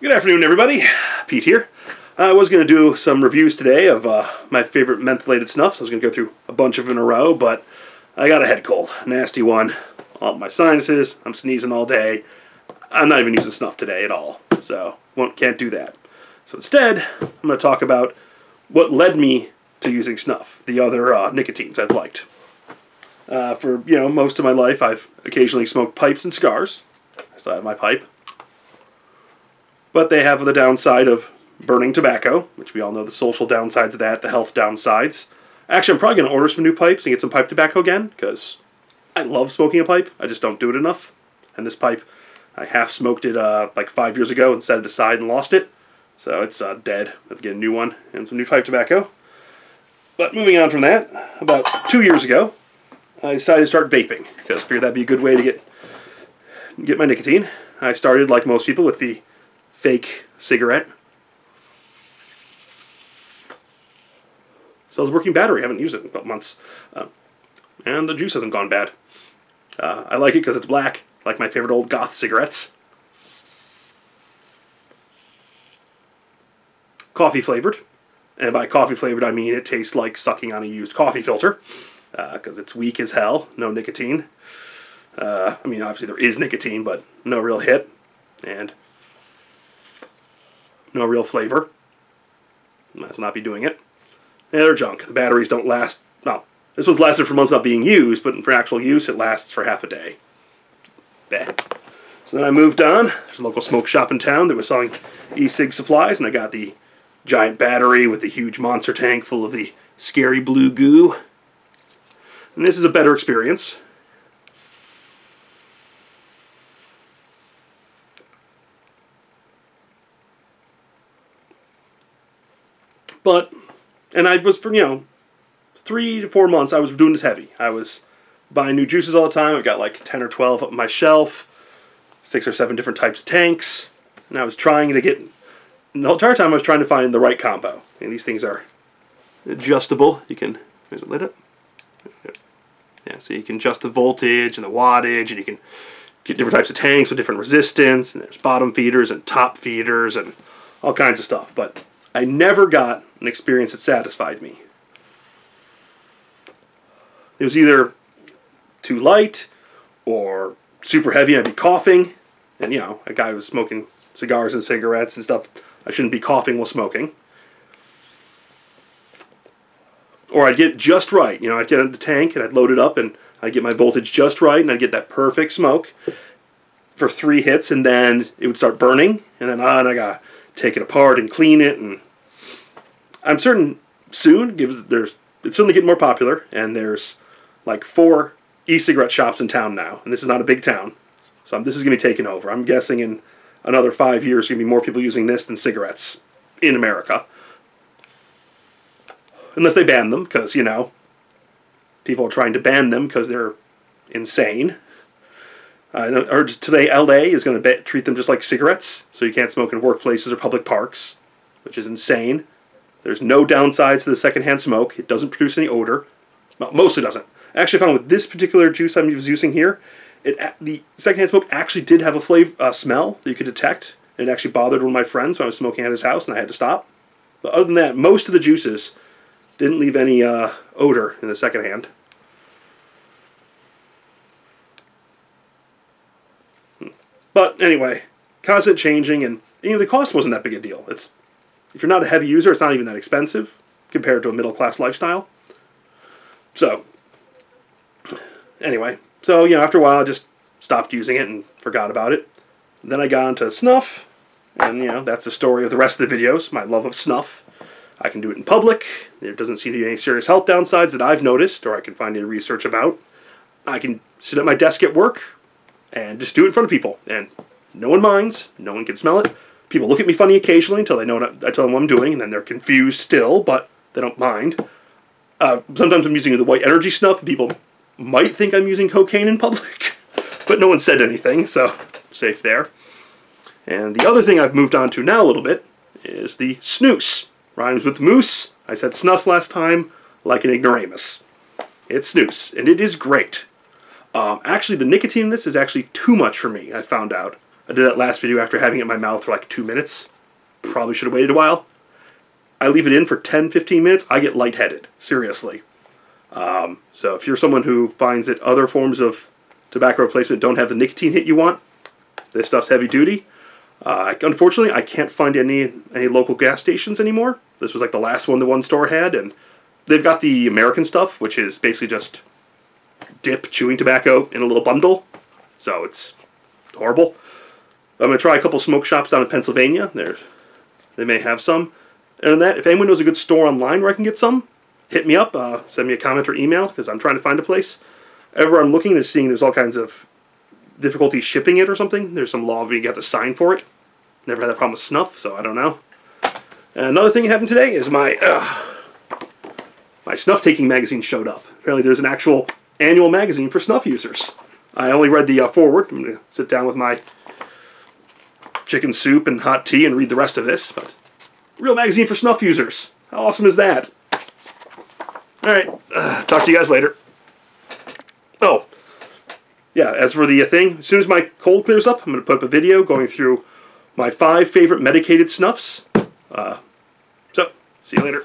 Good afternoon, everybody. Pete here. I was going to do some reviews today of my favorite mentholated snuffs. I was going to go through a bunch of them in a row, but I got a head cold. Nasty one. All my sinuses. I'm sneezing all day. I'm not even using snuff today at all, so can't do that. So instead, I'm going to talk about what led me to using snuff, the other nicotines I've liked. For most of my life, I've occasionally smoked pipes and cigars. I still have my pipe. But they have the downside of burning tobacco, which we all know the social downsides of that, the health downsides. Actually, I'm probably going to order some new pipes and get some pipe tobacco again, because I love smoking a pipe. I just don't do it enough. And this pipe, I half smoked it like 5 years ago and set it aside and lost it. So it's dead. I have to get a new one and some new pipe tobacco. But moving on from that, about 2 years ago, I decided to start vaping, because I figured that'd be a good way to get my nicotine. I started, like most people, with the fake cigarette. So it's a working battery. I haven't used it in about months. And the juice hasn't gone bad. I like it because it's black, like my favorite old goth cigarettes. Coffee flavored. And by coffee flavored, I mean it tastes like sucking on a used coffee filter. Because it's weak as hell. No nicotine. I mean, obviously there is nicotine, but no real hit. And no real flavor. Must not be doing it. Yeah, they're junk. The batteries don't last. Well, this one's lasted for months not being used, but for actual use, it lasts for half a day. Bad. So then I moved on. There's a local smoke shop in town that was selling e-cig supplies, and I got the giant battery with the huge monster tank full of the scary blue goo. And this is a better experience. But, and I was, for 3 to 4 months, I was doing this heavy. I was buying new juices all the time. I've got like 10 or 12 up on my shelf, 6 or 7 different types of tanks. And I was trying to get, the whole entire time I was trying to find the right combo. And these things are adjustable. You can, is it lit up? Yeah, so you can adjust the voltage and the wattage, and you can get different types of tanks with different resistance. And there's bottom feeders and top feeders and all kinds of stuff. But I never got an experience that satisfied me. It was either too light or super heavy and I'd be coughing. And, a guy was smoking cigars and cigarettes and stuff. I shouldn't be coughing while smoking. Or I'd get it just right. I'd get in the tank and I'd load it up and I'd get my voltage just right and I'd get that perfect smoke for 3 hits, and then it would start burning. And then I got take it apart and clean it, and I'm certain soon it's suddenly getting more popular, and there's like 4 e-cigarette shops in town now, and this is not a big town, so this is going to be taken over. I'm guessing in another 5 years, there's going to be more people using this than cigarettes in America, unless they ban them, because people are trying to ban them because they're insane. I heard today LA is going to treat them just like cigarettes, so you can't smoke in workplaces or public parks, which is insane. There's no downsides to the secondhand smoke. It doesn't produce any odor. Well, mostly doesn't. I actually found with this particular juice I was using here, the secondhand smoke actually did have a smell that you could detect. It actually bothered one of my friends when I was smoking at his house, and I had to stop. But other than that, most of the juices didn't leave any odor in the secondhand. But anyway, constant changing, and the cost wasn't that big a deal. If you're not a heavy user, it's not even that expensive compared to a middle-class lifestyle. So, anyway, after a while I just stopped using it and forgot about it. Then I got into snuff, and that's the story of the rest of the videos, my love of snuff. I can do it in public. There doesn't seem to be any serious health downsides that I've noticed or I can find any research about. I can sit at my desk at work and just do it in front of people, and no one minds, no one can smell it. People look at me funny occasionally until they know I tell them what I'm doing, and then they're confused still, but they don't mind. Sometimes I'm using the white energy snuff, and people might think I'm using cocaine in public, but no one said anything, so safe there. And the other thing I've moved on to now a little bit is the snus. Rhymes with moose. I said snus last time, like an ignoramus. It's snus, and it is great. Actually, the nicotine in this is actually too much for me, I found out. I did that last video after having it in my mouth for like 2 minutes. Probably should have waited a while. I leave it in for 10-15 minutes, I get lightheaded. Seriously. So if you're someone who finds that other forms of tobacco replacement don't have the nicotine hit you want, this stuff's heavy duty. Unfortunately, I can't find any local gas stations anymore. This was like the last one the one store had, and they've got the American stuff, which is basically just dip chewing tobacco in a little bundle. So it's horrible. I'm going to try a couple smoke shops down in Pennsylvania. They may have some. And that, if anyone knows a good store online where I can get some, hit me up, send me a comment or email, because I'm trying to find a place. Ever I'm looking, seeing there's all kinds of difficulty shipping it or something. There's some law where you got to sign for it. Never had that problem with snuff, so I don't know. And another thing that happened today is my snuff taking magazine showed up. Apparently there's an actual annual magazine for snuff users. I only read the foreword. I'm going to sit down with my chicken soup and hot tea and read the rest of this. But real magazine for snuff users. How awesome is that? Alright, talk to you guys later. Oh, yeah, as for the thing, as soon as my cold clears up, I'm going to put up a video going through my 5 favorite medicated snuffs. So, see you later.